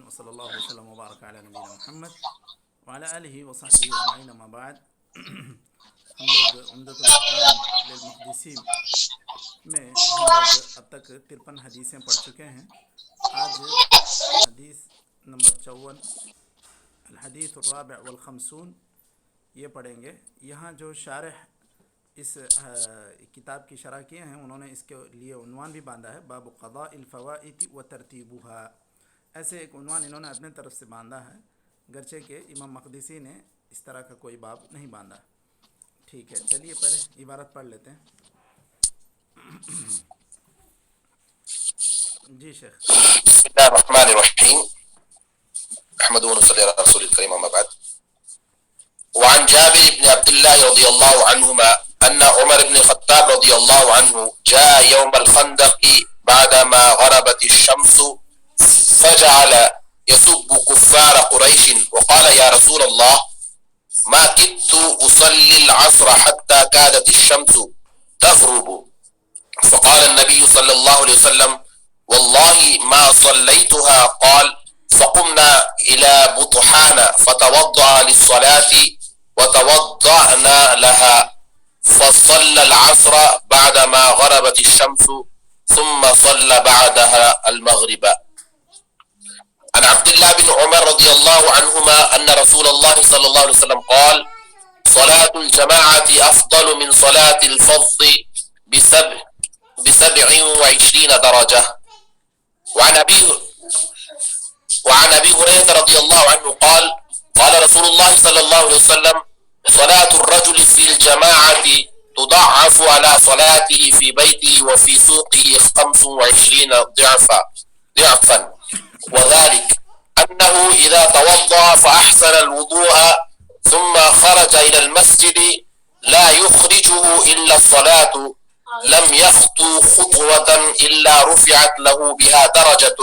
وصلی اللہ وسلم وبارک علی نبینا محمد وعلی آلہ وصحبہ اجمعین، اما بعد۔ ہم لوگ عمدۃ الاحکام للمقدسی میں اب تک 53 حدیثیں پڑھ چکے ہیں۔ آج حدیث نمبر 54، الحدیث الرابع والخمسون، یہ پڑھیں گے۔ یہاں جو شارح اس کتاب کی شرح کیے ہیں، انہوں نے اس کے لیے عنوان بھی باندھا ہے، باب قضاء الفوائد و ترتیبها۔ ایسے ایک عنوان انہوں نے اپنے طرف سے باندھا ہے، گرچہ کہ امام مقدسی نے اس طرح کا کوئی باب نہیں باندھا۔ ٹھیک ہے، چلیے پہلے عبارت پڑھ لیتے ہیں۔ جی شیخ۔ بسم الله الرحمن الرحيم، احمد ونصلي على رسول الكريم، اما بعد. وعن جابر بن عبد الله رضي الله عنهما ان عمر بن الخطاب رضي الله عنه جاء يوم الخندق بعدما غربت الشمس فجعل يسب كفار قريش وقال يا رسول الله ما كدت اصلي العصر حتى كادت الشمس تغرب، فقال النبي صلى الله عليه وسلم والله ما صليتها. قال فقمنا إلى بطحان فتوضأ للصلاة وتوضأنا لها، فصلى العصر بعدما غربت الشمس ثم صلى بعدها المغرب. عن عبد الله بن عمر رضي الله عنهما أن رسول الله صلى الله عليه وسلم قال صلاة الجماعة أفضل من صلاة الفض ب27 درجة. وعن أبي هريرة رضي الله عنه قال قال رسول الله صلى الله عليه وسلم صلاة الرجل في الجماعة تضعف على صلاته في بيته وفي سوقه 25 ضعفا، وذلك أنه إذا توضأ فأحسن الوضوء ثم خرج إلى المسجد لا يخرجه إلا الصلاة لم يخطو خطوة إلا رفعت له بها درجة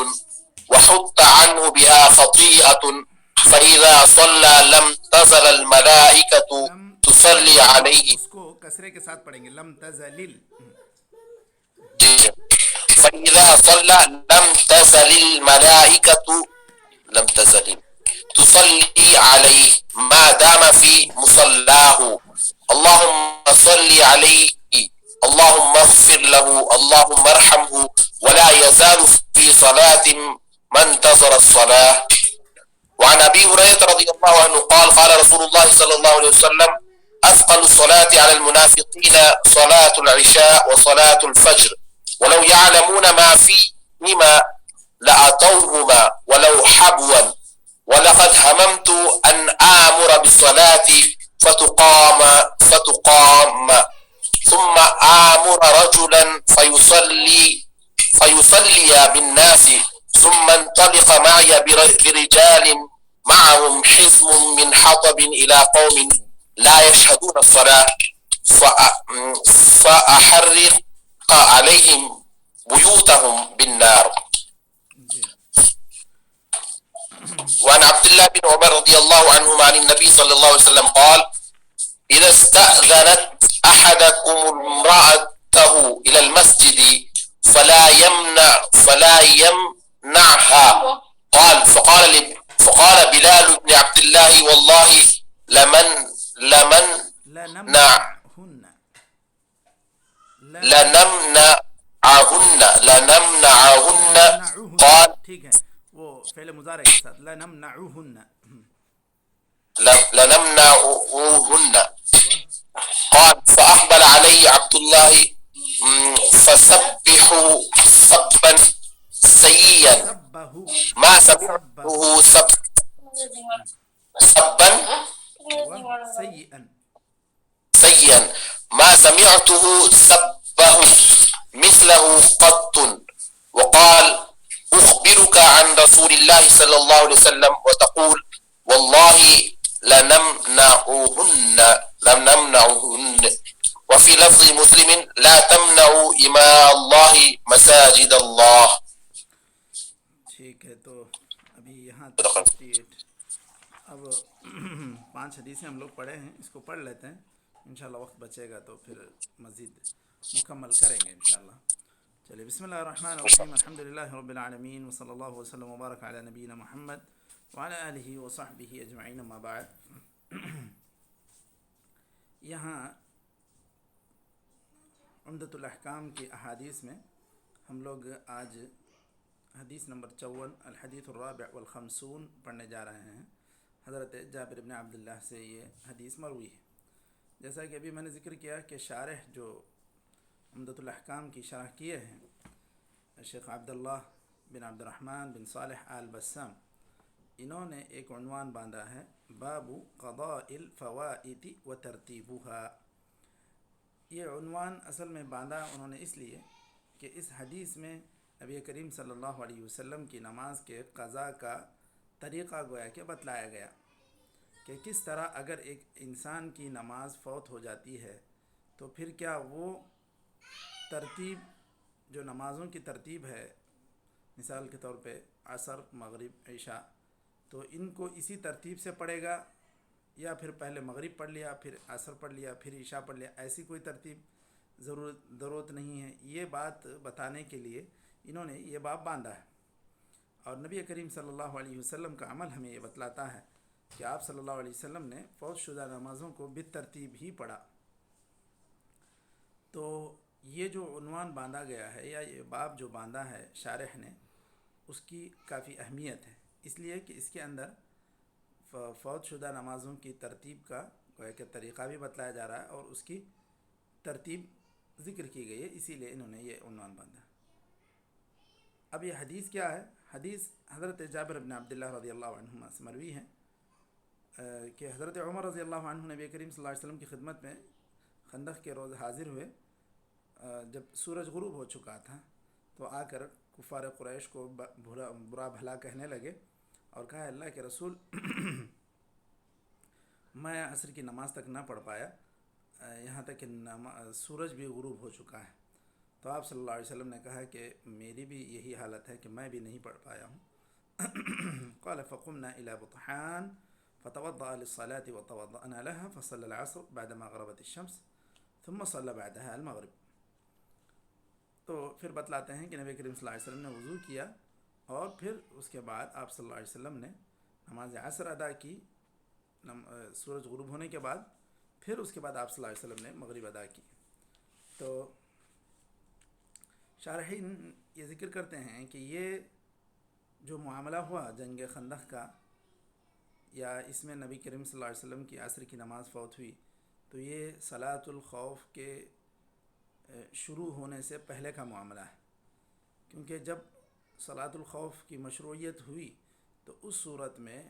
وحط عنه بها خطيئة، فإذا صلى لم تزل الملائكة تصلي عليه. اس کو کسرے کے ساتھ پڑھیں گے، لم تزل. فإذا صلى لم تزل الملائكة تصلي عليه ما دام في مصلاه. اللهم صل عليه، اللهم اغفر له، اللهم ارحمه، ولا يزال في صلاة من انتظر الصلاة. وعن أبي هريرة رضي الله عنه قال قال رسول الله صلى الله عليه وسلم أثقل الصلاة على المنافقين صلاة العشاء وصلاة الفجر ولو يعلمون ما فيهما لأتوهما ولو حبوا، ولقد هممت أن آمر بالصلاة فتقام ثم آمر رجلا فيصلي بالناس ثم انطلق معي برجال معهم حزم من حطب إلى قوم لا يشهدون الصلاة فأحرق عليهم بيوتهم بالنار. وعن عبد الله بن عمر رضي الله عنهما عن النبي صلى الله عليه وسلم قال إذا استأذنت أحدكم امرأته إلى المسجد فلا يمنعها. قال فقال بلال بن عبد الله والله لنمنعهن. قال ٹھیک ہے، وہ فعل مضارع کے ساتھ لنمنعهن. قال فأقبل علي عبد الله فسبحوا سبا سيئا ما سمعته سبا سيئا ما سمعته سبه مثله قط. وقال أخبرك عن رسول الله صلى الله عليه وسلم وتقول والله لنمنعهن. وفي لفظ مسلم لا تمنعوا إماء الله مساجد الله. ٹھیک ہے، تو ابھی یہاں 58 اب 5 حدیثیں ہم لوگ پڑھے ہیں، اس کو پڑھ لیتے ہیں، انشاءاللہ وقت بچے گا تو پھر مزید مکمل کریں گے انشاءاللہ۔ چلیے بسم اللہ الرحمن الرحیم الحمد للہ رب العالمین وصلی اللہ وسلم وبارک علی نبینا محمد وعلی آلہ وصحبہ اجمعین اما بعد. یہاں عمدۃ الاحکام کی احادیث میں ہم لوگ آج حدیث نمبر 54 الحدیث الرابع والخمسون پڑھنے جا رہے ہیں. حضرت جابر بن عبداللہ سے یہ حدیث مروی ہے. جیسا کہ ابھی میں نے ذکر کیا کہ شارح جو عمدۃ الاحکام کی شرح کیے ہیں شیخ عبداللہ بن عبد الرحمن بن صالح آل بسام، انہوں نے ایک عنوان باندھا ہے باب قضاء الفوائد و ترتیبها. یہ عنوان اصل میں باندھا انہوں نے اس لیے کہ اس حدیث میں نبی کریم صلی اللہ علیہ وسلم کی نماز کے قضاء کا طریقہ گویا کہ بتلایا گیا کہ کس طرح اگر ایک انسان کی نماز فوت ہو جاتی ہے تو پھر کیا وہ ترتیب جو نمازوں کی ترتیب ہے، مثال کے طور پہ عصر، مغرب، عشاء، تو ان کو اسی ترتیب سے پڑھے گا یا پھر پہلے مغرب پڑھ لیا پھر عصر پڑھ لیا پھر عشاء پڑھ لیا. ایسی کوئی ترتیب ضرورت نہیں ہے. یہ بات بتانے کے لیے انہوں نے یہ باب باندھا ہے. اور نبی کریم صلی اللہ علیہ وسلم کا عمل ہمیں یہ بتلاتا ہے کہ آپ صلی اللہ علیہ وسلم نے فوت شدہ نمازوں کو بالترتیب ہی پڑھا. تو یہ جو عنوان باندھا گیا ہے یا یہ باب جو باندھا ہے شارح نے، اس کی کافی اہمیت ہے، اس لیے کہ اس کے اندر فوت شدہ نمازوں کی ترتیب کا گویا کہ طریقہ بھی بتلایا جا رہا ہے اور اس کی ترتیب ذکر کی گئی ہے، اسی لیے انہوں نے یہ عنوان باندھا. اب یہ حدیث کیا ہے؟ حدیث حضرت جابر بن عبداللہ رضی اللہ عنہما سے مروی ہے کہ حضرت عمر رضی اللہ عنہ نبی کریم صلی اللہ علیہ وسلم کی خدمت میں خندق کے روز حاضر ہوئے. جب سورج غروب ہو چکا تھا تو آ کر کفار قریش کو برا بھلا کہنے لگے اور کہا اللہ کے رسول میں عصر کی نماز تک نہ پڑھ پایا یہاں تک کہ سورج بھی غروب ہو چکا ہے. تو آپ صلی اللہ علیہ وسلم نے کہا کہ میری بھی یہی حالت ہے کہ میں بھی نہیں پڑھ پایا ہوں. قال فقمنا الى بطحان فتوضأ للصلاة وتوضأنا لها فصلى العصر بعدما غربت الشمس ثم صلى بعدها المغرب. تو پھر بتلاتے ہیں کہ نبی کریم صلی اللہ علیہ وسلم نے وضو کیا اور پھر اس کے بعد آپ صلی اللہ علیہ وسلم نے نماز عصر ادا کی سورج غروب ہونے کے بعد. پھر اس کے بعد آپ صلی اللہ علیہ وسلم نے مغرب ادا کی. تو شارحین یہ ذکر کرتے ہیں کہ یہ جو معاملہ ہوا جنگ خندق کا، یا اس میں نبی کریم صلی اللہ علیہ وسلم کی عصر کی نماز فوت ہوئی، تو یہ صلاۃ الخوف کے شروع ہونے سے پہلے کا معاملہ ہے. کیونکہ جب صلاۃ الخوف کی مشروعیت ہوئی تو اس صورت میں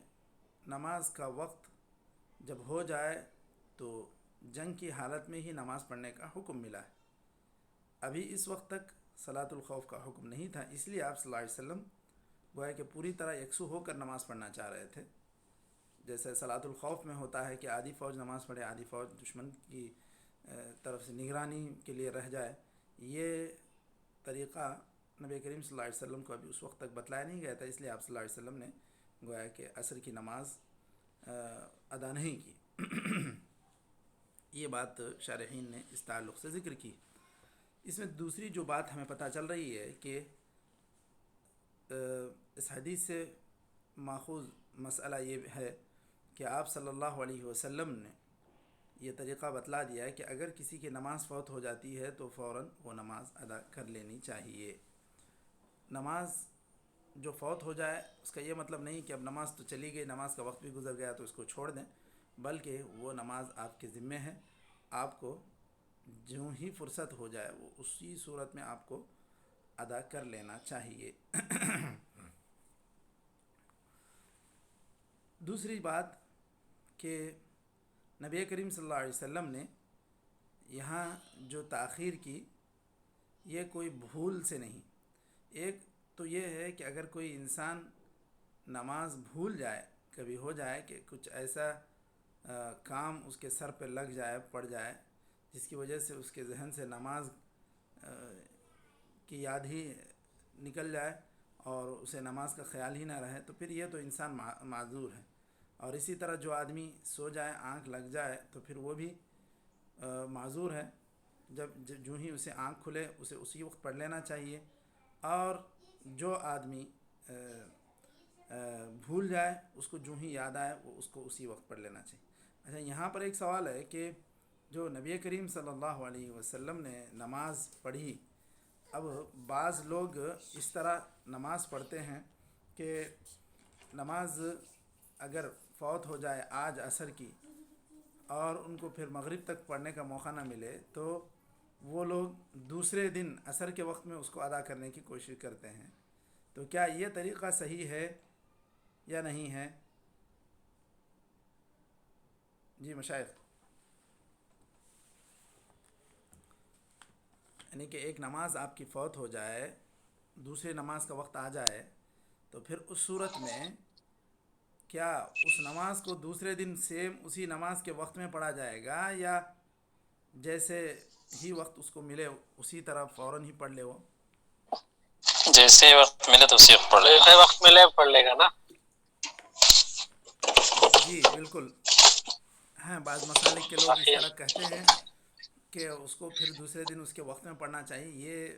نماز کا وقت جب ہو جائے تو جنگ کی حالت میں ہی نماز پڑھنے کا حکم ملا ہے. ابھی اس وقت تک صلاۃ الخوف کا حکم نہیں تھا، اس لیے آپ صلی اللہ علیہ وسلم گویا کہ پوری طرح یکسو ہو کر نماز پڑھنا چاہ رہے تھے. جیسے صلاۃ الخوف میں ہوتا ہے کہ آدھی فوج نماز پڑھے، آدھی فوج دشمن کی طرف سے نگرانی کے لیے رہ جائے. یہ طریقہ نبی کریم صلی اللہ علیہ وسلم کو ابھی اس وقت تک بتلایا نہیں گیا تھا، اس لیے آپ صلی اللہ علیہ وسلم نے گویا کہ عصر کی نماز ادا نہیں کی. یہ بات شارحین نے اس تعلق سے ذکر کی. اس میں دوسری جو بات ہمیں پتہ چل رہی ہے کہ اس حدیث سے ماخوذ مسئلہ یہ ہے کہ آپ صلی اللہ علیہ وسلم نے یہ طریقہ بتلا دیا ہے کہ اگر کسی کی نماز فوت ہو جاتی ہے تو فوراً وہ نماز ادا کر لینی چاہیے. نماز جو فوت ہو جائے اس کا یہ مطلب نہیں کہ اب نماز تو چلی گئی، نماز کا وقت بھی گزر گیا تو اس کو چھوڑ دیں، بلکہ وہ نماز آپ کے ذمے ہے. آپ کو جو ہی فرصت ہو جائے وہ اسی صورت میں آپ کو ادا کر لینا چاہیے. دوسری بات کہ نبی کریم صلی اللہ علیہ وسلم نے یہاں جو تاخیر کی یہ کوئی بھول سے نہیں. ایک تو یہ ہے کہ اگر کوئی انسان نماز بھول جائے، کبھی ہو جائے کہ کچھ ایسا کام اس کے سر پہ لگ جائے، پڑ جائے، جس کی وجہ سے اس کے ذہن سے نماز کی یاد ہی نکل جائے اور اسے نماز کا خیال ہی نہ رہے، تو پھر یہ تو انسان معذور ہے. اور اسی طرح جو آدمی سو جائے، آنکھ لگ جائے، تو پھر وہ بھی معذور ہے. جو ہی اسے آنکھ کھلے اسے اسی وقت پڑھ لینا چاہیے، اور جو آدمی بھول جائے اس کو جو ہی یاد آئے وہ اس کو اسی وقت پڑھ لینا چاہیے۔ اچھا، یہاں پر ایک سوال ہے کہ جو نبی کریم صلی اللہ علیہ وسلم نے نماز پڑھی، اب بعض لوگ اس طرح نماز پڑھتے ہیں کہ نماز اگر فوت ہو جائے آج عصر کی اور ان کو پھر مغرب تک پڑھنے کا موقع نہ ملے، تو وہ لوگ دوسرے دن عصر کے وقت میں اس کو ادا کرنے کی کوشش کرتے ہیں، تو کیا یہ طریقہ صحیح ہے یا نہیں ہے؟ جی مشائخ، یعنی کہ ایک نماز آپ کی فوت ہو جائے، دوسری نماز کا وقت آ جائے، تو پھر اس صورت میں کیا اس نماز کو دوسرے دن سیم اسی نماز کے وقت میں پڑھا جائے گا، یا جیسے ہی وقت اس کو ملے اسی طرح فوراً ہی پڑھ لے وہ؟ جیسے وقت ملے تو اسی وقت پڑھ لے گا، جیسے وقت ملے پڑھ لے گا نا۔ جی بالکل، ہیں بعض مسالک کے لوگ اس طرح کہتے ہیں کہ اس کو پھر دوسرے دن اس کے وقت میں پڑھنا چاہیے۔ یہ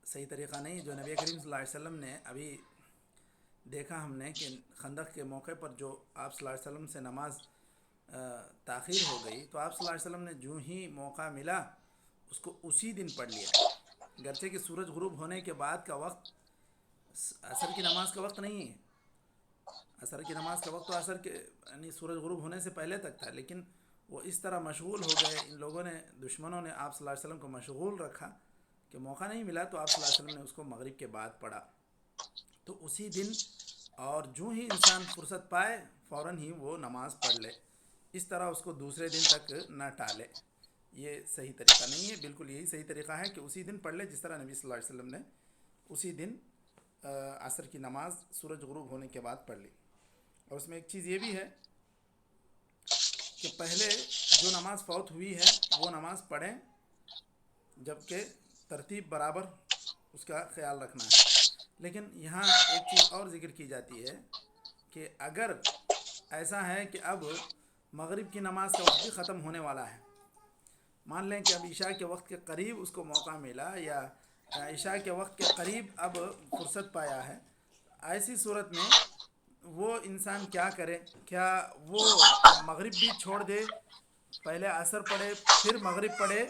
صحیح طریقہ نہیں، جو نبی کریم صلی اللہ علیہ وسلم نے ابھی دیکھا ہم نے کہ خندق کے موقع پر جو آپ صلی اللہ علیہ وسلم سے نماز تاخیر ہو گئی، تو آپ صلی اللہ علیہ وسلم نے جو ہی موقع ملا اس کو اسی دن پڑھ لیا، گرچہ کہ سورج غروب ہونے کے بعد کا وقت عصر کی نماز کا وقت نہیں ہے۔ عصر کی نماز کا وقت تو عصر کے یعنی سورج غروب ہونے سے پہلے تک تھا، لیکن وہ اس طرح مشغول ہو گئے، ان لوگوں نے، دشمنوں نے آپ صلی اللہ علیہ وسلم کو مشغول رکھا کہ موقع نہیں ملا، تو آپ صلی اللہ علیہ وسلم نے اس کو مغرب کے بعد پڑھا، تو اسی دن، اور جو ہی انسان فرصت پائے فوراً ہی وہ نماز پڑھ لے، اس طرح اس کو دوسرے دن تک نہ ٹالے۔ یہ صحیح طریقہ نہیں ہے، بالکل یہی صحیح طریقہ ہے کہ اسی دن پڑھ لے جس طرح نبی صلی اللہ علیہ وسلم نے اسی دن عصر کی نماز سورج غروب ہونے کے بعد پڑھ لی۔ اور اس میں ایک چیز یہ بھی ہے کہ پہلے جو نماز فوت ہوئی ہے وہ نماز پڑھیں، جبکہ ترتیب برابر اس کا خیال رکھنا ہے۔ لیکن یہاں ایک چیز اور ذکر کی جاتی ہے کہ اگر ایسا ہے کہ اب مغرب کی نماز کا وقت بھی ختم ہونے والا ہے، مان لیں کہ اب عشاء کے وقت کے قریب اس کو موقع ملا، یا عشاء کے وقت کے قریب اب فرصت پایا ہے، ایسی صورت میں وہ انسان کیا کرے؟ کیا وہ مغرب بھی چھوڑ دے، پہلے عصر پڑھے پھر مغرب پڑھے،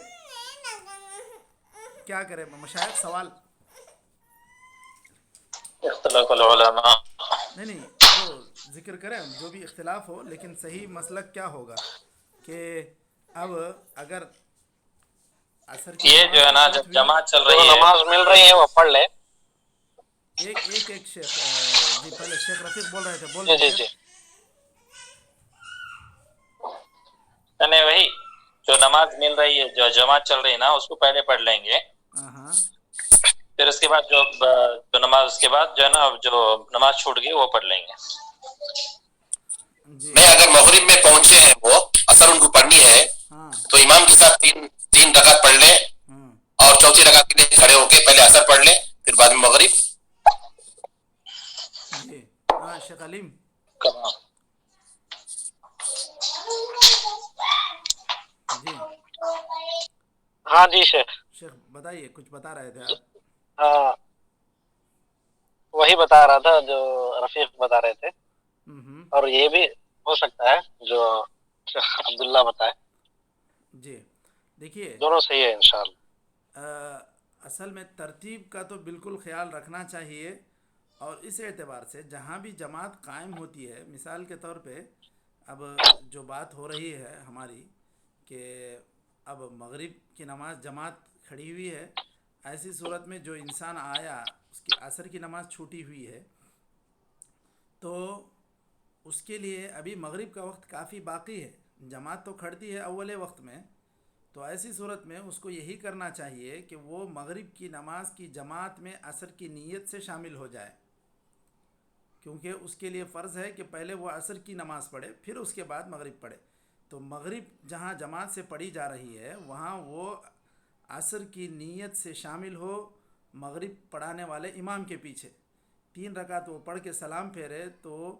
کیا کرے؟ مشائخ سوال اختلاف العلماء۔ نہیں وہ ذکر کریں جو بھی اختلاف ہو، لیکن صحیح مسلک کیا ہوگا کہ اب اگر عصر کی یہ نماز جو ہے تو نا، فوت جب ہوئی، جماعت چل رہی ہے، نماز مل رہی ہے وہ پڑھ لے۔ ایک شیخ، جی پہلے شیخ رفیق بول رہے تھے، بول جی دیں جی شیخ۔ جی، نہیں وہی جو نماز مل رہی ہے، جو جماعت چل رہی ہے نا، اس کو پہلے پڑھ لیں گے، ہاں پھر اس کے بعد جو نماز، اس کے بعد جو ہے نا جو نماز چھوٹ گئی وہ پڑھ لیں گے۔ جی نہیں، اگر مغرب میں پہنچے ہیں وہ اثر ان کو پڑھنی ہے ہاں تو امام کے ساتھ تین رکعت پڑھ لیں، ہاں اور چوتھی رکعت کے لیے کھڑے ہو کے پہلے اثر پڑھ لیں، پھر بعد میں مغرب۔ جی ہاں شیخ علیم، جی ہاں جی شیخ، شیخ بتائیے، کچھ بتا رہے تھے آپ۔ ہاں وہی بتا رہا تھا جو رفیق بتا رہے تھے، اور یہ بھی ہو سکتا ہے جو شیخ عبداللہ بتائے، جی دیکھیے، دونوں صحیح ہے انشاءاللہ۔ اصل میں ترتیب کا تو بالکل خیال رکھنا چاہیے، اور اس اعتبار سے جہاں بھی جماعت قائم ہوتی ہے، مثال کے طور پہ اب جو بات ہو رہی ہے ہماری کہ اب مغرب کی نماز جماعت کھڑی ہوئی ہے، ایسی صورت میں جو انسان آیا اس کی عصر کی نماز چھوٹی ہوئی ہے، تو اس کے لیے ابھی مغرب کا وقت کافی باقی ہے، جماعت تو کھڑتی ہے اول وقت میں، تو ایسی صورت میں اس کو یہی کرنا چاہیے کہ وہ مغرب کی نماز کی جماعت میں عصر کی نیت سے شامل ہو جائے، کیونکہ اس کے لیے فرض ہے کہ پہلے وہ عصر کی نماز پڑھے پھر اس کے بعد مغرب پڑھے، تو مغرب جہاں جماعت سے پڑھی جا رہی ہے وہاں وہ عصر کی نیت سے شامل ہو، مغرب پڑھانے والے امام کے پیچھے 3 رکعت وہ پڑھ کے سلام پھیرے، تو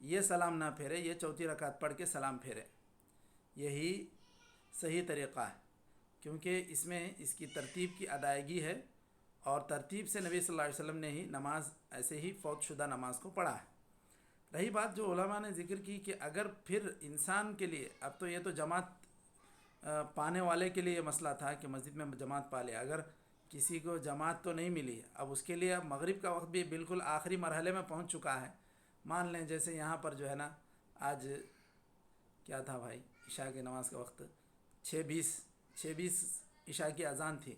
یہ سلام نہ پھیرے، یہ چوتھی رکعت پڑھ کے سلام پھیرے، یہی صحیح طریقہ ہے، کیونکہ اس میں اس کی ترتیب کی ادائیگی ہے، اور ترتیب سے نبی صلی اللہ علیہ وسلم نے ہی نماز ایسے ہی فوت شدہ نماز کو پڑھا ہے۔ رہی بات جو علماء نے ذکر کی کہ اگر پھر انسان کے لیے، اب تو یہ تو جماعت پانے والے کے لیے یہ مسئلہ تھا کہ مسجد میں جماعت پا لے، اگر کسی کو جماعت تو نہیں ملی، اب اس کے لیے اب مغرب کا وقت بھی بالکل آخری مرحلے میں پہنچ چکا ہے، مان لیں جیسے یہاں پر جو ہے نا آج کیا تھا بھائی، عشاء کی نماز کا وقت 6:20 عشاء کی اذان تھی،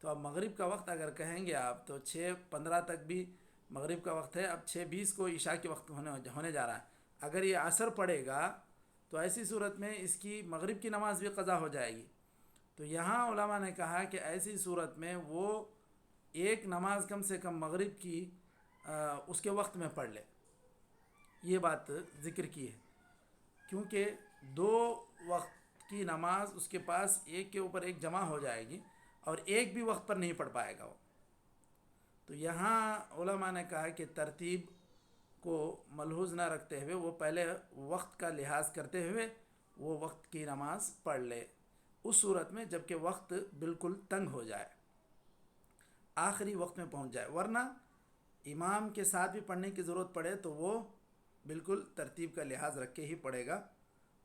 تو اب مغرب کا وقت اگر کہیں گے آپ تو 6:15 تک بھی مغرب کا وقت ہے، اب 6:20 کو عشاء کے وقت ہونے جا رہا ہے۔ اگر یہ عصر پڑے گا تو ایسی صورت میں اس کی مغرب کی نماز بھی قضا ہو جائے گی۔ تو یہاں علماء نے کہا کہ ایسی صورت میں وہ ایک نماز کم سے کم مغرب کی اس کے وقت میں پڑھ لے، یہ بات ذکر کی ہے، کیونکہ 2 وقت کی نماز اس کے پاس ایک کے اوپر ایک جمع ہو جائے گی اور ایک بھی وقت پر نہیں پڑھ پائے گا وہ۔ تو یہاں علماء نے کہا کہ ترتیب کو ملحوظ نہ رکھتے ہوئے وہ پہلے وقت کا لحاظ کرتے ہوئے وہ وقت کی نماز پڑھ لے، اس صورت میں جب کہ وقت بالکل تنگ ہو جائے، آخری وقت میں پہنچ جائے، ورنہ امام کے ساتھ بھی پڑھنے کی ضرورت پڑے تو وہ بالکل ترتیب کا لحاظ رکھ کے ہی پڑھے گا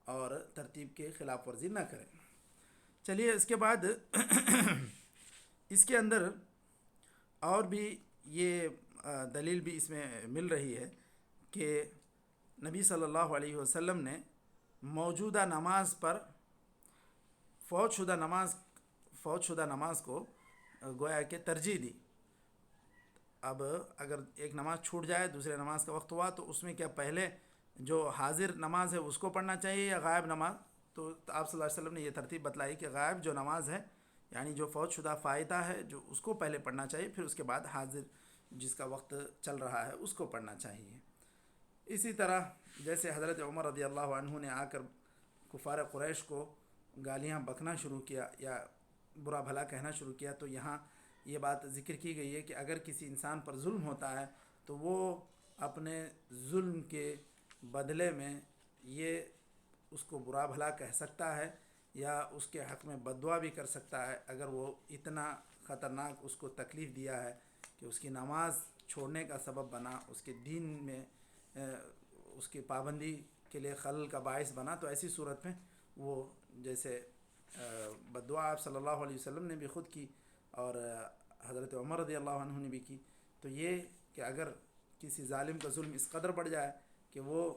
اور ترتیب کے خلاف ورزی نہ کرے۔ چلیے اس کے بعد اس کے اندر اور بھی یہ دلیل بھی اس میں مل رہی ہے کہ نبی صلی اللہ علیہ وسلم نے موجودہ نماز پر فوت شدہ نماز کو گویا کہ ترجیح دی۔ اب اگر ایک نماز چھوٹ جائے، دوسرے نماز کا وقت ہوا، تو اس میں کیا پہلے جو حاضر نماز ہے اس کو پڑھنا چاہیے یا غائب نماز؟ تو آپ صلی اللہ علیہ وسلم نے یہ ترتیب بتلائی کہ غائب جو نماز ہے، یعنی جو فوت شدہ فائتہ ہے، جو اس کو پہلے پڑھنا چاہیے، پھر اس کے بعد حاضر جس کا وقت چل رہا ہے اس کو پڑھنا چاہیے۔ اسی طرح جیسے حضرت عمر رضی اللہ عنہ نے آ کر کفار قریش کو گالیاں بکنا شروع کیا یا برا بھلا کہنا شروع کیا، تو یہاں یہ بات ذکر کی گئی ہے کہ اگر کسی انسان پر ظلم ہوتا ہے تو وہ اپنے ظلم کے بدلے میں یہ اس کو برا بھلا کہہ سکتا ہے یا اس کے حق میں بد دعا بھی کر سکتا ہے، اگر وہ اتنا خطرناک اس کو تکلیف دیا ہے کہ اس کی نماز چھوڑنے کا سبب بنا، اس کے دین میں اس کی پابندی کے لیے خلل کا باعث بنا، تو ایسی صورت میں وہ جیسے بد دعا آپ صلی اللہ علیہ وسلم نے بھی خود کی اور حضرت عمر رضی اللہ عنہ نے بھی کی، تو یہ کہ اگر کسی ظالم کا ظلم اس قدر بڑھ جائے کہ وہ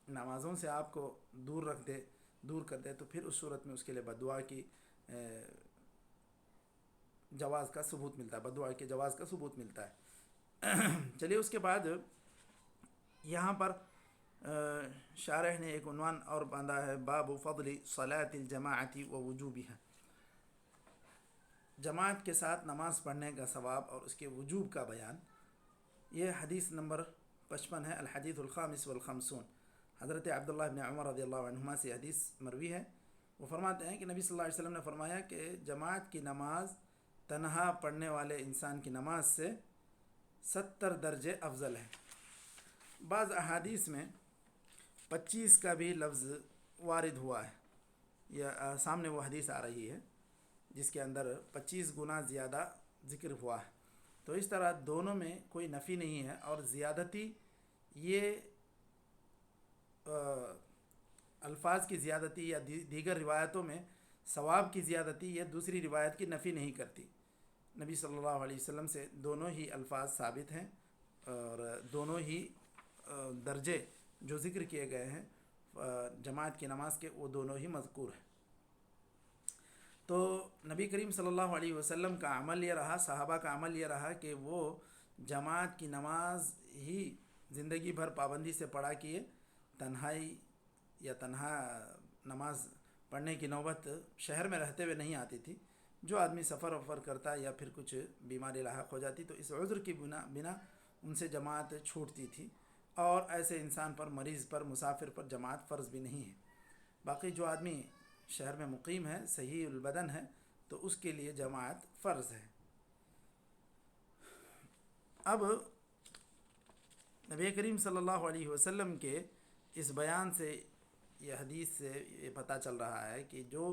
نمازوں سے آپ کو دور کر دے تو پھر اس صورت میں اس کے لیے بد دعا کی جواز کا ثبوت ملتا ہے، بد دعا کے جواز کا ثبوت ملتا ہے۔ چلیے اس کے بعد یہاں پر شارح نے ایک عنوان اور باندھا ہے، باب فضل صلاۃ الجماعت و وجوبها، جماعت کے ساتھ نماز پڑھنے کا ثواب اور اس کے وجوب کا بیان۔ یہ حدیث نمبر 55 ہے، الحدیث الخامس والخمسون، حضرت عبداللہ بن عمر رضی اللہ عنہما سے حدیث مروی ہے۔ وہ فرماتے ہیں کہ نبی صلی اللہ علیہ وسلم نے فرمایا کہ جماعت کی نماز تنہا پڑھنے والے انسان کی نماز سے 70 درجے افضل ہے۔ بعض احادیث میں 25 کا بھی لفظ وارد ہوا ہے، یا سامنے وہ حدیث آ رہی ہے جس کے اندر 25 گنا زیادہ ذکر ہوا ہے، تو اس طرح دونوں میں کوئی نفی نہیں ہے، اور زیادتی یہ الفاظ کی زیادتی یا دیگر روایتوں میں ثواب کی زیادتی یہ دوسری روایت کی نفی نہیں کرتی۔ نبی صلی اللہ علیہ وسلم سے دونوں ہی الفاظ ثابت ہیں اور دونوں ہی درجے جو ذکر کیے گئے ہیں جماعت کی نماز کے، وہ دونوں ہی مذکور ہیں۔ تو نبی کریم صلی اللہ علیہ وسلم کا عمل یہ رہا، صحابہ کا عمل یہ رہا کہ وہ جماعت کی نماز ہی زندگی بھر پابندی سے پڑھا کیے، تنہائی یا تنہا نماز پڑھنے کی نوبت شہر میں رہتے ہوئے نہیں آتی تھی۔ جو آدمی سفر وفر کرتا یا پھر کچھ بیماری لاحق ہو جاتی تو اس عذر کی بنا ان سے جماعت چھوٹتی تھی، اور ایسے انسان پر، مریض پر، مسافر پر جماعت فرض بھی نہیں ہے۔ باقی جو آدمی شہر میں مقیم ہے، صحیح البدن ہے، تو اس کے لیے جماعت فرض ہے۔ اب نبی کریم صلی اللہ علیہ وسلم کے اس بیان سے، یہ حدیث سے یہ پتہ چل رہا ہے کہ جو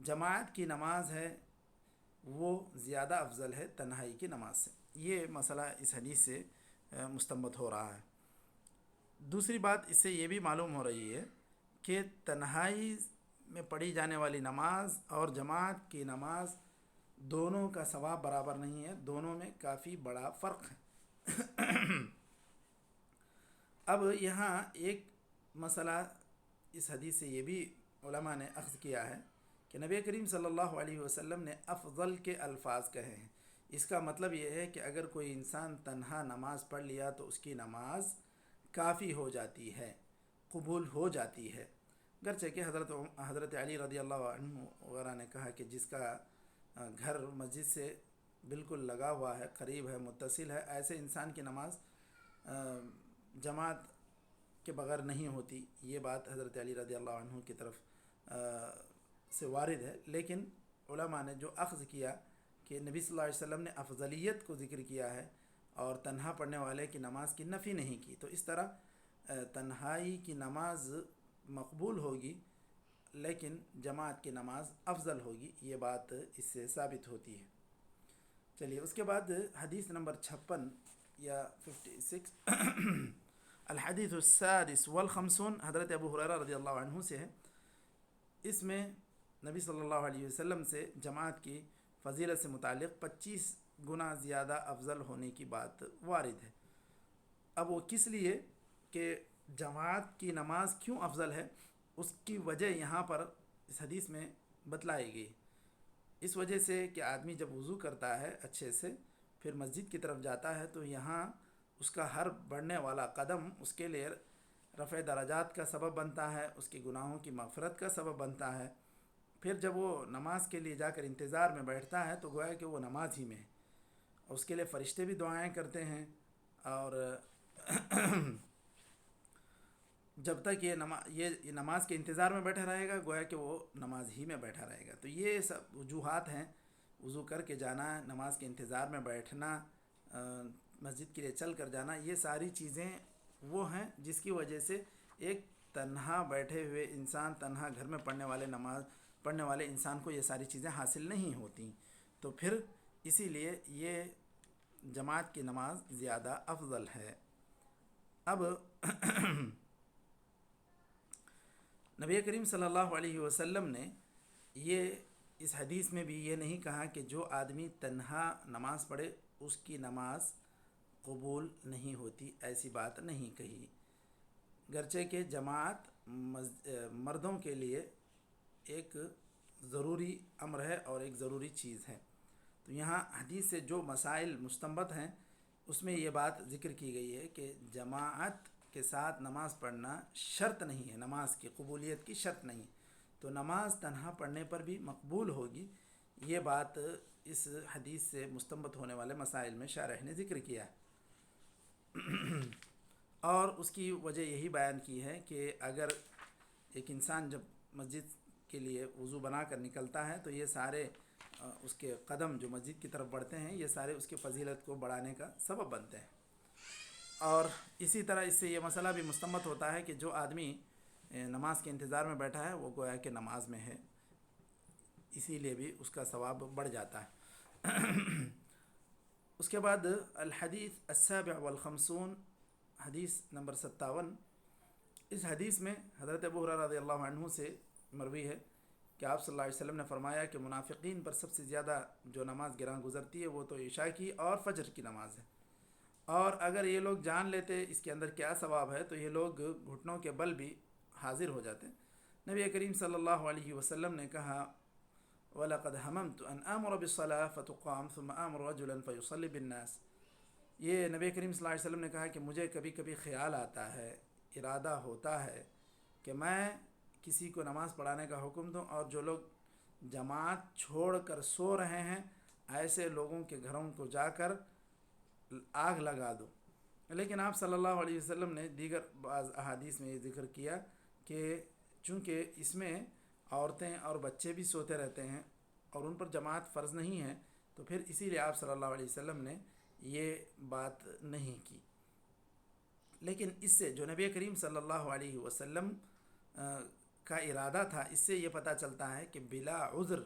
جماعت کی نماز ہے وہ زیادہ افضل ہے تنہائی کی نماز سے. یہ مسئلہ اس حدیث سے مستنبط ہو رہا ہے. دوسری بات اس سے یہ بھی معلوم ہو رہی ہے کہ تنہائی میں پڑھی جانے والی نماز اور جماعت کی نماز دونوں کا ثواب برابر نہیں ہے، دونوں میں کافی بڑا فرق ہے. اب یہاں ایک مسئلہ اس حدیث سے یہ بھی علماء نے اخذ کیا ہے کہ نبی کریم صلی اللہ علیہ وسلم نے افضل کے الفاظ کہے ہیں. اس کا مطلب یہ ہے کہ اگر کوئی انسان تنہا نماز پڑھ لیا تو اس کی نماز کافی ہو جاتی ہے، قبول ہو جاتی ہے. گرچہ کہ حضرت علی رضی اللہ عنہ وغیرہ نے کہا کہ جس کا گھر مسجد سے بالکل لگا ہوا ہے، قریب ہے، متصل ہے، ایسے انسان کی نماز جماعت کے بغیر نہیں ہوتی. یہ بات حضرت علی رضی اللہ عنہ کی طرف سے وارد ہے. لیکن علماء نے جو اخذ کیا کہ نبی صلی اللہ علیہ وسلم نے افضلیت کو ذکر کیا ہے اور تنہا پڑھنے والے کی نماز کی نفی نہیں کی، تو اس طرح تنہائی کی نماز مقبول ہوگی لیکن جماعت کی نماز افضل ہوگی. یہ بات اس سے ثابت ہوتی ہے. چلیے اس کے بعد حدیث نمبر 56 یا 56 الحدیث السادس والخمسون حضرت ابو ہریرہ رضی اللہ عنہ سے ہے. اس میں نبی صلی اللہ علیہ وسلم سے جماعت کی فضیلت سے متعلق 25 گنا زیادہ افضل ہونے کی بات وارد ہے. اب وہ کس لیے کہ جماعت کی نماز کیوں افضل ہے اس کی وجہ یہاں پر اس حدیث میں بتلائی گئی. اس وجہ سے کہ آدمی جب وضو کرتا ہے اچھے سے پھر مسجد کی طرف جاتا ہے تو یہاں اس کا ہر بڑھنے والا قدم اس کے لیے رفع درجات کا سبب بنتا ہے، اس کے گناہوں کی مغفرت کا سبب بنتا ہے. پھر جب وہ نماز کے لیے جا کر انتظار میں بیٹھتا ہے تو گویا کہ وہ نماز ہی میں ہے. اس کے لیے فرشتے بھی دعائیں کرتے ہیں اور جب تک یہ نماز کے انتظار میں بیٹھا رہے گا گویا کہ وہ نماز ہی میں بیٹھا رہے گا. تو یہ سب وجوہات ہیں، وضو کر کے جانا، نماز کے انتظار میں بیٹھنا، مسجد کے لیے چل کر جانا، یہ ساری چیزیں وہ ہیں جس کی وجہ سے ایک تنہا بیٹھے ہوئے انسان، تنہا گھر میں نماز پڑھنے والے انسان کو یہ ساری چیزیں حاصل نہیں ہوتیں. تو پھر اسی لیے یہ جماعت کی نماز زیادہ افضل ہے. اب نبی کریم صلی اللہ علیہ وسلم نے یہ اس حدیث میں بھی یہ نہیں کہا کہ جو آدمی تنہا نماز پڑھے اس کی نماز قبول نہیں ہوتی، ایسی بات نہیں کہی. گرچہ کہ جماعت مردوں کے لیے ایک ضروری امر ہے اور ایک ضروری چیز ہے. تو یہاں حدیث سے جو مسائل مستنبط ہیں اس میں یہ بات ذکر کی گئی ہے کہ جماعت کے ساتھ نماز پڑھنا شرط نہیں ہے، نماز کی قبولیت کی شرط نہیں، تو نماز تنہا پڑھنے پر بھی مقبول ہوگی. یہ بات اس حدیث سے مستنبط ہونے والے مسائل میں شارح نے ذکر کیا ہے. اور اس کی وجہ یہی بیان کی ہے کہ اگر ایک انسان جب مسجد کے لیے وضو بنا کر نکلتا ہے تو یہ سارے اس کے قدم جو مسجد کی طرف بڑھتے ہیں یہ سارے اس کی فضیلت کو بڑھانے کا سبب بنتے ہیں. اور اسی طرح اس سے یہ مسئلہ بھی مستنبط ہوتا ہے کہ جو آدمی نماز کے انتظار میں بیٹھا ہے وہ گویا کہ نماز میں ہے، اسی لیے بھی اس کا ثواب بڑھ جاتا ہے. اس کے بعد الحدیث السابع والخمسون حدیث نمبر 57. اس حدیث میں حضرت ابو ہریرہ رضی اللہ عنہ سے مروی ہے کہ آپ صلی اللہ علیہ وسلم نے فرمایا کہ منافقین پر سب سے زیادہ جو نماز گراں گزرتی ہے وہ تو عشاء کی اور فجر کی نماز ہے، اور اگر یہ لوگ جان لیتے اس کے اندر کیا ثواب ہے تو یہ لوگ گھٹنوں کے بل بھی حاضر ہو جاتے. نبی کریم صلی اللہ علیہ وسلم نے کہا وَلَقَدْ هَمَمْتُ أَنْ آمُرَ بِالصَّلَاةِ فَتُقَامَ ثُمَّ آمُرُ رَجُلًا فَيُصَلِّ بِالنَّاسِ. یہ نبی کریم صلی اللہ علیہ وسلم نے کہا کہ مجھے کبھی کبھی خیال آتا ہے، ارادہ ہوتا ہے کہ میں کسی کو نماز پڑھانے کا حکم دوں اور جو لوگ جماعت چھوڑ کر سو رہے ہیں ایسے لوگوں کے گھروں کو جا کر آگ لگا دو. لیکن آپ صلی اللہ علیہ وسلم نے دیگر بعض احادیث میں یہ ذکر کیا کہ چونکہ اس میں عورتیں اور بچے بھی سوتے رہتے ہیں اور ان پر جماعت فرض نہیں ہے تو پھر اسی لیے آپ صلی اللہ علیہ وسلم نے یہ بات نہیں کی. لیکن اس سے جو نبی کریم صلی اللہ علیہ وسلم کا ارادہ تھا، اس سے یہ پتہ چلتا ہے کہ بلا عذر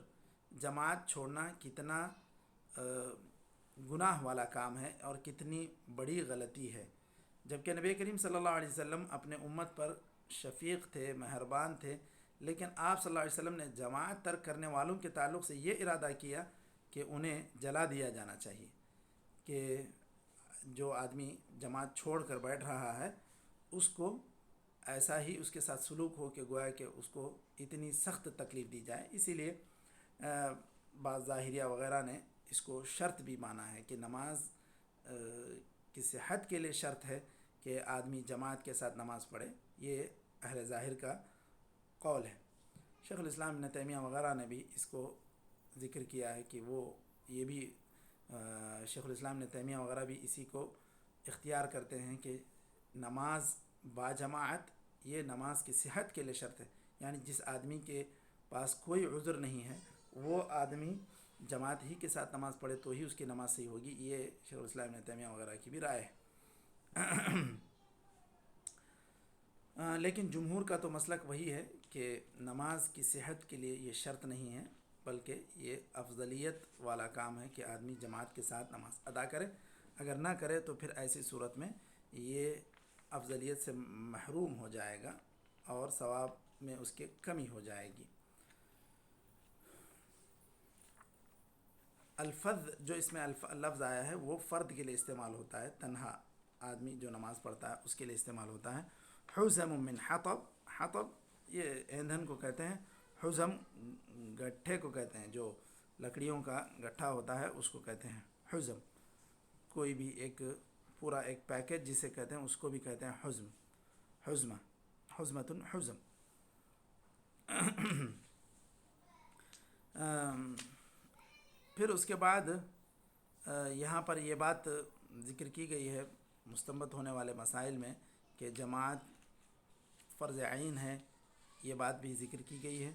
جماعت چھوڑنا کتنا گناہ والا کام ہے اور کتنی بڑی غلطی ہے، جبکہ نبی کریم صلی اللہ علیہ وسلم اپنے امت پر شفیق تھے، مہربان تھے، لیکن آپ صلی اللہ علیہ وسلم نے جماعت ترک کرنے والوں کے تعلق سے یہ ارادہ کیا کہ انہیں جلا دیا جانا چاہیے، کہ جو آدمی جماعت چھوڑ کر بیٹھ رہا ہے اس کو ایسا ہی اس کے ساتھ سلوک ہو کہ گویا کہ اس کو اتنی سخت تکلیف دی جائے۔ اسی لیے بعض ظاہریہ وغیرہ نے اس کو شرط بھی مانا ہے کہ نماز کی صحت کے لیے شرط ہے کہ آدمی جماعت کے ساتھ نماز پڑھے، یہ اہل ظاہر کا قول ہے۔ شیخ الاسلام ابن تیمیہ وغیرہ نے بھی اس کو ذکر کیا ہے کہ وہ یہ بھی شیخ الاسلام ابن تیمیہ وغیرہ بھی اسی کو اختیار کرتے ہیں کہ نماز با جماعت یہ نماز کی صحت کے لیے شرط ہے، یعنی جس آدمی کے پاس کوئی عذر نہیں ہے وہ آدمی جماعت ہی کے ساتھ نماز پڑھے تو ہی اس کی نماز صحیح ہوگی، یہ شیخ الاسلام ابن تیمیہ وغیرہ کی بھی رائے ہے۔ لیکن جمہور کا تو مسلک وہی ہے کہ نماز کی صحت کے لیے یہ شرط نہیں ہے، بلکہ یہ افضلیت والا کام ہے کہ آدمی جماعت کے ساتھ نماز ادا کرے، اگر نہ کرے تو پھر ایسی صورت میں یہ افضلیت سے محروم ہو جائے گا اور ثواب میں اس کے کمی ہو جائے گی۔ الفظ جو اس میں لفظ آیا ہے وہ فرد کے لیے استعمال ہوتا ہے، تنہا آدمی جو نماز پڑھتا ہے اس کے لیے استعمال ہوتا ہے۔ حزم من حطب، حطب یہ ایندھن کو کہتے ہیں، حزم گٹھے کو کہتے ہیں، جو لکڑیوں کا گٹھا ہوتا ہے اس کو کہتے ہیں حزم۔ کوئی بھی ایک پورا ایک پیکج جسے کہتے ہیں اس کو بھی کہتے ہیں حزم، حزمہ، حزمۃ حزم۔ پھر اس کے بعد یہاں پر یہ بات ذکر کی گئی ہے مستنبط ہونے والے مسائل میں کہ جماعت فرض عین ہے، یہ بات بھی ذکر کی گئی ہے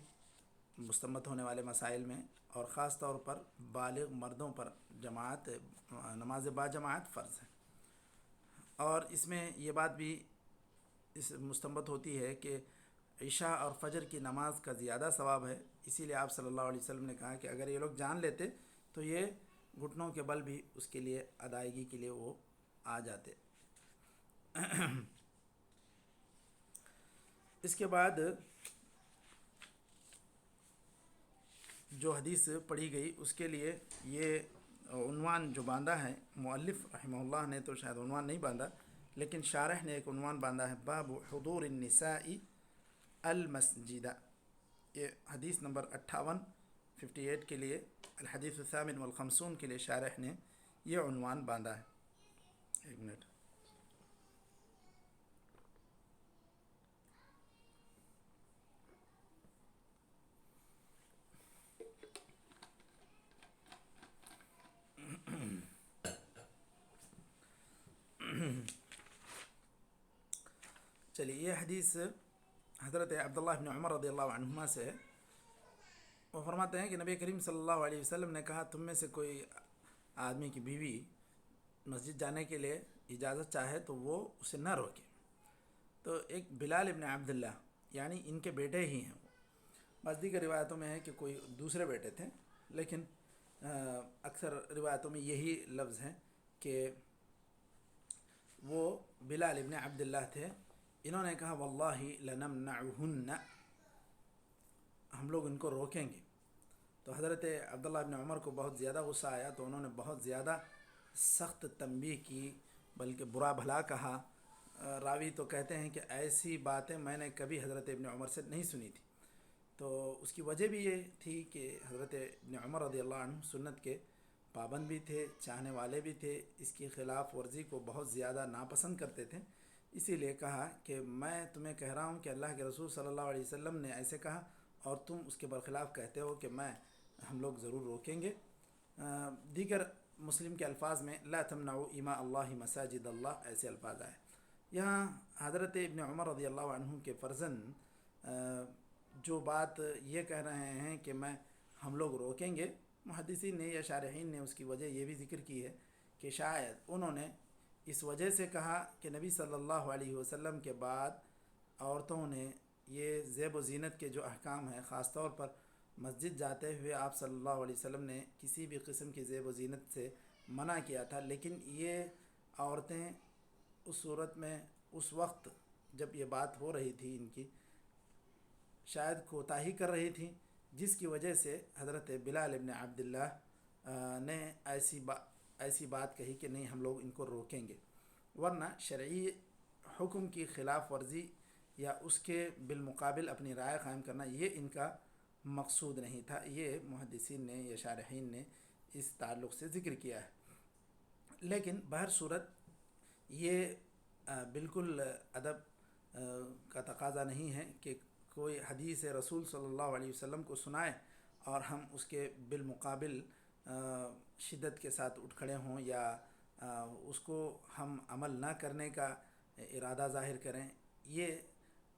مستنبط ہونے والے مسائل میں، اور خاص طور پر بالغ مردوں پر جماعت نماز با جماعت فرض ہے۔ اور اس میں یہ بات بھی اس مستنبط ہوتی ہے کہ عشاء اور فجر کی نماز کا زیادہ ثواب ہے، اسی لیے آپ صلی اللہ علیہ وسلم نے کہا کہ اگر یہ لوگ جان لیتے تو یہ گھٹنوں کے بل بھی اس کے لیے ادائیگی کے لیے وہ آ جاتے۔ اس کے بعد جو حدیث پڑھی گئی اس کے لیے یہ عنوان جو باندھا ہے مؤلف رحمہ اللہ نے، تو شاید عنوان نہیں باندھا لیکن شارح نے ایک عنوان باندھا ہے، باب حضور النساء المسجد۔ یہ حدیث نمبر 58 کے لیے، الحدیث الثامن والخمسون کے لیے شارح نے یہ عنوان باندھا ہے۔ ایک منٹ، چلیے، یہ حدیث حضرت عبداللہ بن عمر رضی اللہ عنہما سے ہے۔ وہ فرماتے ہیں کہ نبی کریم صلی اللہ علیہ وسلم نے کہا، تم میں سے کوئی آدمی کی بیوی مسجد جانے کے لیے اجازت چاہے تو وہ اسے نہ روکے۔ تو ایک بلال ابن عبداللہ، یعنی ان کے بیٹے ہی ہیں، بعض دیگر روایتوں میں ہے کہ کوئی دوسرے بیٹے تھے، لیکن اکثر روایتوں میں یہی لفظ ہے کہ وہ بلال ابن عبداللہ تھے۔ انہوں نے کہا واللہ لنمنعہن، ہم لوگ ان کو روکیں گے۔ تو حضرت عبداللہ ابن عمر کو بہت زیادہ غصہ آیا، تو انہوں نے بہت زیادہ سخت تنبیہ کی، بلکہ برا بھلا کہا۔ راوی تو کہتے ہیں کہ ایسی باتیں میں نے کبھی حضرت ابن عمر سے نہیں سنی تھی۔ تو اس کی وجہ بھی یہ تھی کہ حضرت ابن عمر رضی اللہ عنہ سنت کے پابند بھی تھے، چاہنے والے بھی تھے، اس کی خلاف ورزی کو بہت زیادہ ناپسند کرتے تھے۔ اسی لیے کہا کہ میں تمہیں کہہ رہا ہوں کہ اللہ کے رسول صلی اللہ علیہ وسلم نے ایسے کہا اور تم اس کے برخلاف کہتے ہو کہ ہم لوگ ضرور روکیں گے۔ دیگر مسلم کے الفاظ میں لا تمنعوا اماء اللہ مساجد اللہ، ایسے الفاظ آئے۔ یہاں حضرت ابن عمر رضی اللہ عنہ کے فرزند جو بات یہ کہہ رہے ہیں کہ ہم لوگ روکیں گے، محدثین نے یا شارحین نے اس کی وجہ یہ بھی ذکر کی ہے کہ شاید انہوں نے اس وجہ سے کہا کہ نبی صلی اللہ علیہ وسلم کے بعد عورتوں نے یہ زیب و زینت کے جو احکام ہیں، خاص طور پر مسجد جاتے ہوئے آپ صلی اللہ علیہ وسلم نے کسی بھی قسم کی زیب و زینت سے منع کیا تھا، لیکن یہ عورتیں اس صورت میں اس وقت جب یہ بات ہو رہی تھی ان کی شاید کوتاہی کر رہی تھیں، جس کی وجہ سے حضرت بلال ابن عبداللہ نے ایسی بات کہی کہ نہیں، ہم لوگ ان کو روکیں گے، ورنہ شرعی حکم کی خلاف ورزی یا اس کے بالمقابل اپنی رائے قائم کرنا یہ ان کا مقصود نہیں تھا۔ یہ محدثین نے یا شارحین نے اس تعلق سے ذکر کیا ہے۔ لیکن بہر صورت یہ بالکل ادب کا تقاضا نہیں ہے کہ کوئی حدیث رسول صلی اللہ علیہ وسلم کو سنائے اور ہم اس کے بالمقابل شدت کے ساتھ اٹھ کھڑے ہوں یا اس کو ہم عمل نہ کرنے کا ارادہ ظاہر کریں۔ یہ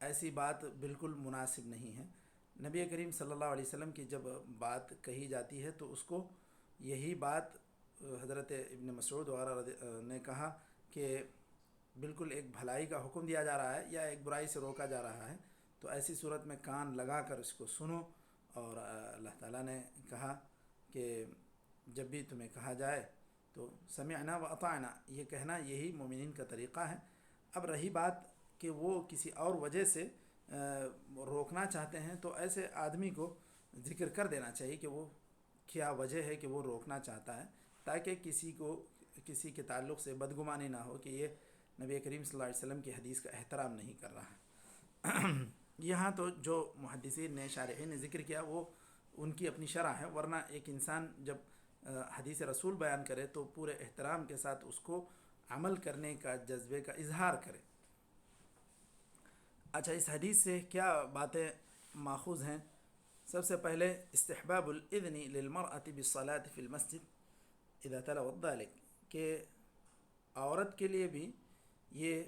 ایسی بات بالکل مناسب نہیں ہے۔ نبی کریم صلی اللہ علیہ وسلم کی جب بات کہی جاتی ہے تو اس کو یہی بات حضرت ابن مسعود وغیرہ نے کہا کہ بالکل ایک بھلائی کا حکم دیا جا رہا ہے یا ایک برائی سے روکا جا رہا ہے، تو ایسی صورت میں کان لگا کر اس کو سنو۔ اور اللہ تعالیٰ نے کہا کہ جب بھی تمہیں کہا جائے تو سمعنا و اطعنا، یہ کہنا یہی مومنین کا طریقہ ہے۔ اب رہی بات کہ وہ کسی اور وجہ سے روکنا چاہتے ہیں، تو ایسے آدمی کو ذکر کر دینا چاہیے کہ وہ کیا وجہ ہے کہ وہ روکنا چاہتا ہے، تاکہ کسی کے تعلق سے بدگمانی نہ ہو کہ یہ نبی کریم صلی اللہ علیہ وسلم کی حدیث کا احترام نہیں کر رہا ہے۔ یہاں تو جو محدثین نے شارحین نے ذکر کیا وہ ان کی اپنی شرح ہے، ورنہ ایک انسان جب حدیث رسول بیان کرے تو پورے احترام کے ساتھ اس کو عمل کرنے کا جذبے کا اظہار کرے۔ اچھا، اس حدیث سے کیا باتیں ماخوذ ہیں؟ سب سے پہلے استحباب الاذن للمرأة بالصلاة في المسجد اذا تلوت ذلك، کہ عورت کے لیے بھی یہ